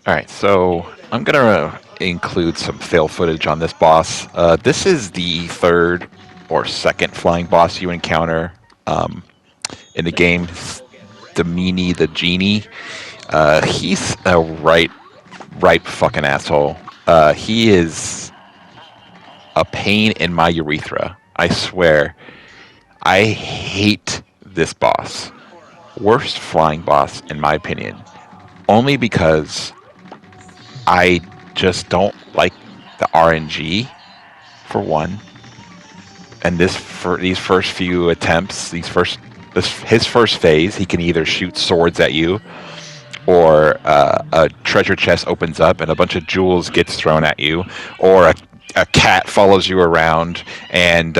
All right, so I'm gonna include some fail footage on this boss. This is the third or second flying boss you encounter um, in the game. The Genie. He's a right fucking asshole. He is a pain in my urethra. I swear. I hate this boss. Worst flying boss, in my opinion. Only because I just don't like the RNG, for one. And for these first few attempts, his first phase, he can either shoot swords at you, or a treasure chest opens up and a bunch of jewels gets thrown at you, or a cat follows you around and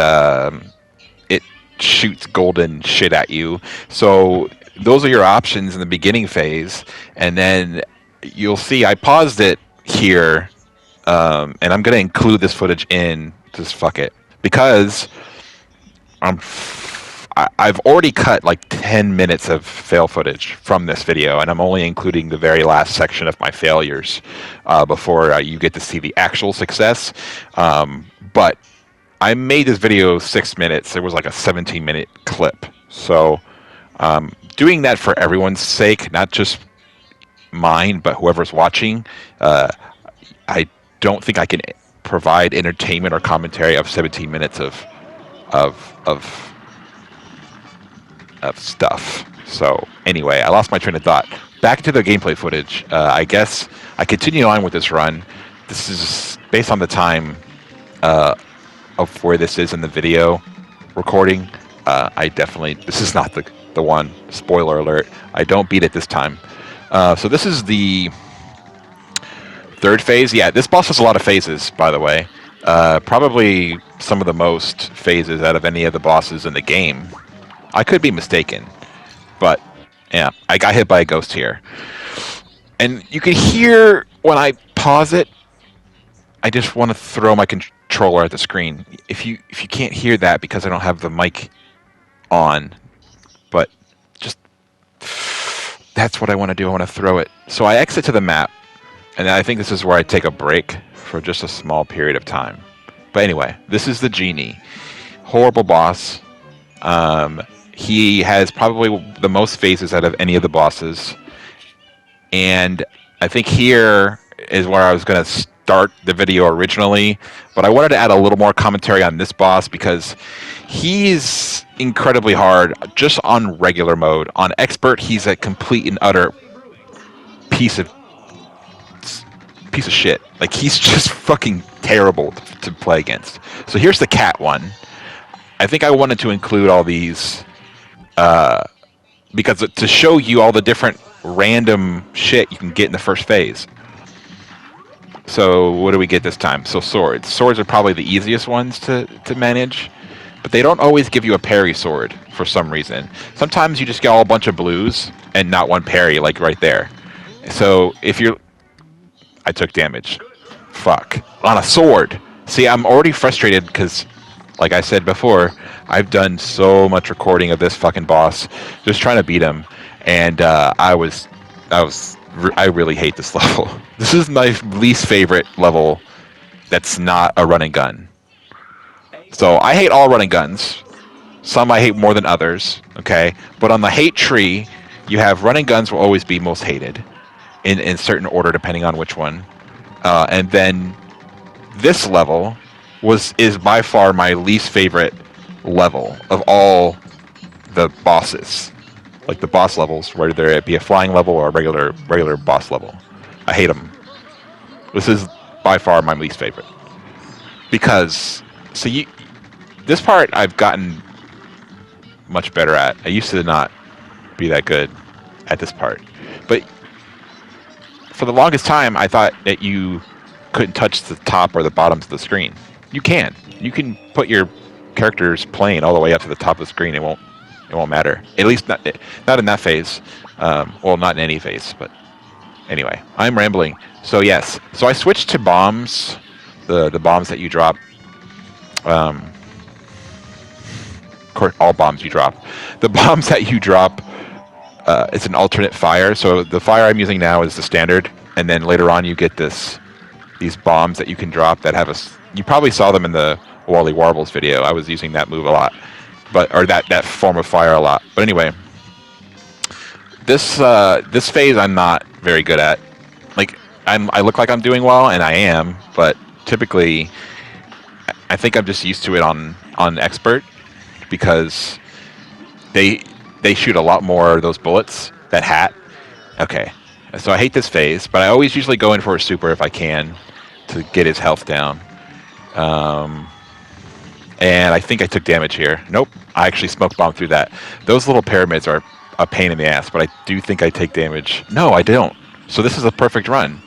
it shoots golden shit at you. So those are your options in the beginning phase, and then you'll see I paused it here, and I'm gonna include this footage in. Just fuck it, because I've already cut like 10 minutes of fail footage from this video, and I'm only including the very last section of my failures before you get to see the actual success. But I made this video 6 minutes. It was like a 17-minute clip. So doing that for everyone's sake, not just mine, but whoever's watching, I don't think I can provide entertainment or commentary of 17 minutes of of of stuff. So anyway, I lost my train of thought. Back to the gameplay footage. I guess I continue on with this run. This is based on the time of where this is in the video recording. This is not the one. Spoiler alert. I don't beat it this time. So this is the third phase. Yeah, this boss has a lot of phases, by the way. Probably some of the most phases out of any of the bosses in the game. I could be mistaken, but yeah, I got hit by a ghost here. And you can hear when I pause it, I just want to throw my controller at the screen. If you can't hear that because I don't have the mic on, but just that's what I want to do. I want to throw it. So I exit to the map, and I think this is where I take a break for just a small period of time. But anyway, this is the Genie. Horrible boss. He has probably the most phases out of any of the bosses. And I think here is where I was going to start the video originally. But I wanted to add a little more commentary on this boss because he's incredibly hard just on regular mode. On expert, he's a complete and utter piece of shit. Like, he's just fucking terrible to play against. So here's the cat one. I think I wanted to include all these because to show you all the different random shit you can get in the first phase. So what do we get this time? So swords. Swords are probably the easiest ones to manage, but they don't always give you a parry sword for some reason. Sometimes you just get all a bunch of blues and not one parry, like right there. So if you're... I took damage. Fuck. On a sword. See, I'm already frustrated because, like I said before, I've done so much recording of this fucking boss, just trying to beat him, and I really hate this level. This is my least favorite level that's not a run and gun. So I hate all run and guns. Some I hate more than others, okay? But on the hate tree, you have run and guns will always be most hated in certain order depending on which one. And then this level is by far my least favorite level of all the bosses, like the boss levels, whether it be a flying level or a regular boss level. I hate them. This is by far my least favorite because this part I've gotten much better at. I used to not be that good at this part, but for the longest time I thought that you couldn't touch the top or the bottoms of the screen. You can put your character's plane all the way up to the top of the screen. It won't matter. At least not in that phase. Well, not in any phase. But anyway, I'm rambling. So yes. So I switched to bombs. The bombs that you drop. Of course, all bombs you drop. The bombs that you drop. It's an alternate fire. So the fire I'm using now is the standard. and then later on you get these bombs that you can drop that have you probably saw them in the Wally Warbles video. I was using that move a lot, or that form of fire a lot. But anyway, this phase I'm not very good at. Like I look like I'm doing well, and I am, but typically I think I'm just used to it on expert because they shoot a lot more of those bullets. That hat. Okay, so I hate this phase, but I always usually go in for a super if I can to get his health down. And I think I took damage here. Nope, I actually smoke bombed through that. Those little pyramids are a pain in the ass, but I do think I take damage. No, I don't. So this is a perfect run.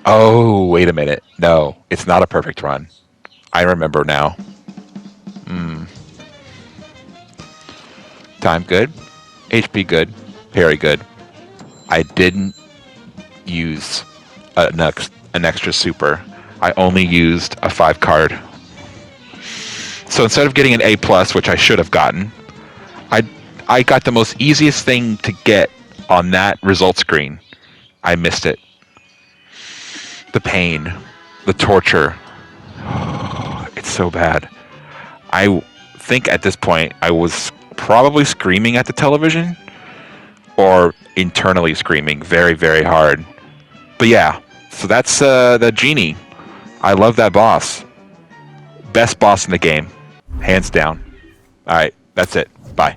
Oh, wait a minute. No, it's not a perfect run. I remember now. Time good. HP good. Parry good. I didn't use an extra super. I only used a 5 card. So instead of getting an A+, which I should have gotten, I got the most easiest thing to get on that result screen. I missed it. The pain, the torture. It's so bad. I think at this point I was probably screaming at the television or internally screaming very, very hard. But yeah, so that's the Genie. I love that boss. Best boss in the game. Hands down. Alright, that's it. Bye.